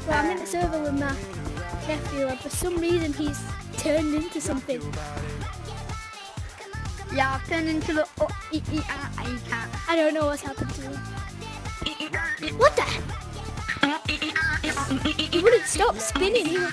Well, I'm in a server with my nephew, and for some reason he's turned into something. Yeah, I've turned into the... I don't know what's happened to him. What the? He wouldn't stop spinning. He was...